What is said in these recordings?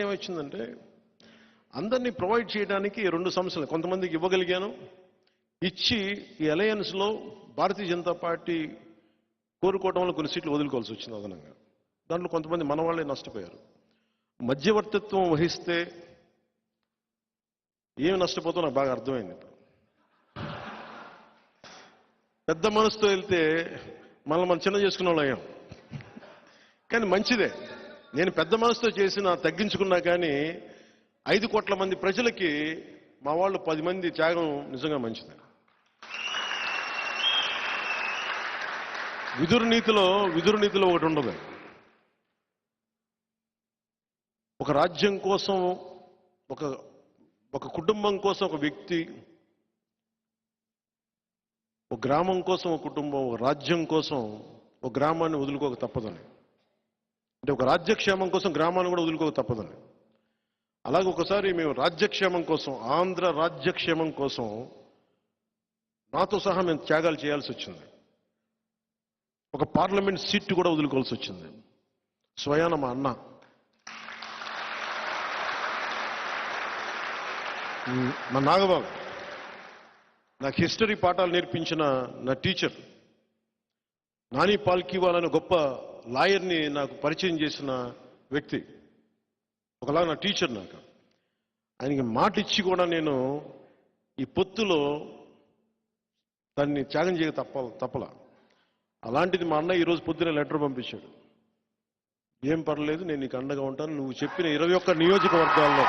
ఏమొచ్చిందంటే అందరినీ ప్రొవైడ్ చేయడానికి రెండు సమస్యలు కొంతమందికి ఇవ్వగలిగాను. ఇచ్చి ఈ అలయన్స్లో భారతీయ జనతా పార్టీ కోరుకోవడం వల్ల కొన్ని సీట్లు వదులుకోవాల్సి వచ్చింది అదనంగా. దాంట్లో కొంతమంది మన వాళ్ళే నష్టపోయారు. మధ్యవర్తిత్వం వహిస్తే ఏమి నష్టపోతామో నాకు బాగా అర్థమైంది. ఇప్పుడు పెద్ద మనసుతో వెళ్తే మనం చిన్న చేసుకున్న వాళ్ళు అయ్యాం. కానీ మంచిదే. నేను పెద్ద మనసుతో చేసిన తగ్గించుకున్నా కానీ 5 కోట్ల మంది ప్రజలకి మా వాళ్ళు 10 మంది త్యాగం నిజంగా మంచిది. విదురు నీతిలో ఒకటి ఉండదు. ఒక రాజ్యం కోసం, ఒక కుటుంబం కోసం ఒక వ్యక్తి, ఒక గ్రామం కోసం ఒక కుటుంబం, ఒక రాజ్యం కోసం ఒక గ్రామాన్ని వదులుకోక తప్పదని. అంటే ఒక రాజ్యక్షేమం కోసం గ్రామాన్ని కూడా వదులుకోక తప్పదని. అలాగే ఒకసారి మేము రాజ్యక్షేమం కోసం, ఆంధ్ర రాజ్యక్షేమం కోసం నాతో సహా మేము త్యాగాలు చేయాల్సి వచ్చింది. ఒక పార్లమెంట్ సీట్ కూడా వదులుకోవాల్సి వచ్చింది. స్వయాన మా అన్న మా నాగబాబు, నాకు హిస్టరీ పాఠాలు నేర్పించిన నా టీచర్, నాని పాల్కీవాల్ అనే గొప్ప లాయర్ని నాకు పరిచయం చేసిన వ్యక్తి, ఒకలా నా టీచర్. నాకు ఆయనకి మాట ఇచ్చి కూడా నేను ఈ పొత్తులో దాన్ని త్యాగం చేయక తప్పలా. అలాంటిది మా అన్న ఈరోజు పొద్దున లెటర్ పంపించాడు. ఏం పర్లేదు, నేను నీకు అండగా ఉంటాను. నువ్వు చెప్పిన 21 నియోజకవర్గాల్లో,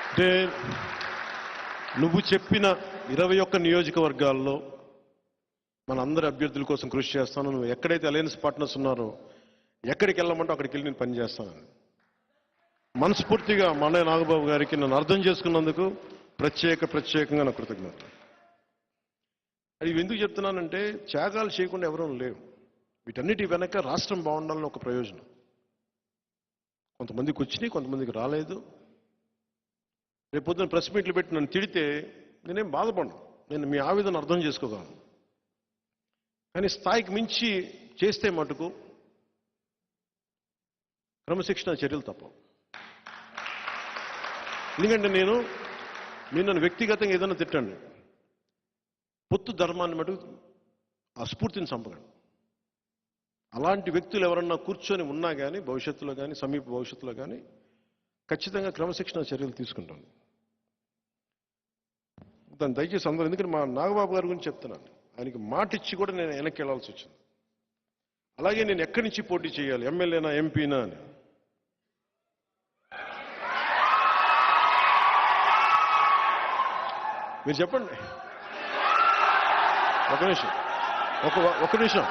అంటే నువ్వు చెప్పిన 21 నియోజకవర్గాల్లో మన అందరి అభ్యర్థుల కోసం కృషి చేస్తాను. నువ్వు ఎక్కడైతే అలయన్స్ పార్ట్నర్స్ ఉన్నారో ఎక్కడికి వెళ్ళమంటే అక్కడికి వెళ్ళి నేను పనిచేస్తానని మనస్ఫూర్తిగా మా అన్నయ్య నాగబాబు గారికి నన్ను అర్థం చేసుకున్నందుకు ప్రత్యేకంగా నా కృతజ్ఞత. అది ఎందుకు చెప్తున్నానంటే త్యాగాలు చేయకుండా ఎవరూ లేవు. వీటన్నిటి వెనక రాష్ట్రం బాగుండాలని ఒక ప్రయోజనం. కొంతమందికి వచ్చినాయి, కొంతమందికి రాలేదు. రేపు పొద్దున ప్రెస్ మీట్లు పెట్టి నన్ను తిడితే నేనేం బాధపడను. నేను మీ ఆవేదన అర్థం చేసుకోగలను. కానీ స్థాయికి మించి చేస్తే మటుకు క్రమశిక్షణ చర్యలు తప్పవు. ఎందుకంటే నేను నన్ను వ్యక్తిగతంగా ఏదైనా తిట్టండి, పొత్తు ధర్మాన్ని మటుకు ఆ స్ఫూర్తిని చంపగలను. అలాంటి వ్యక్తులు ఎవరన్నా కూర్చొని ఉన్నా కానీ భవిష్యత్తులో కానీ సమీప భవిష్యత్తులో కానీ ఖచ్చితంగా క్రమశిక్షణ చర్యలు తీసుకుంటాను. దాన్ని దయచేసి అందరూ, ఎందుకంటే మా నాగబాబు గారి గురించి చెప్తున్నాను. ఆయనకి మాట ఇచ్చి కూడా నేను వెనక్కి వెళ్లాల్సి వచ్చింది. అలాగే నేను ఎక్కడి నుంచి పోటీ చేయాలి, ఎమ్మెల్యేనా ఎంపీనా అని. మీరు చెప్పండి. ఒక నిమిషం ఆగండి. ఒక నిమిషం.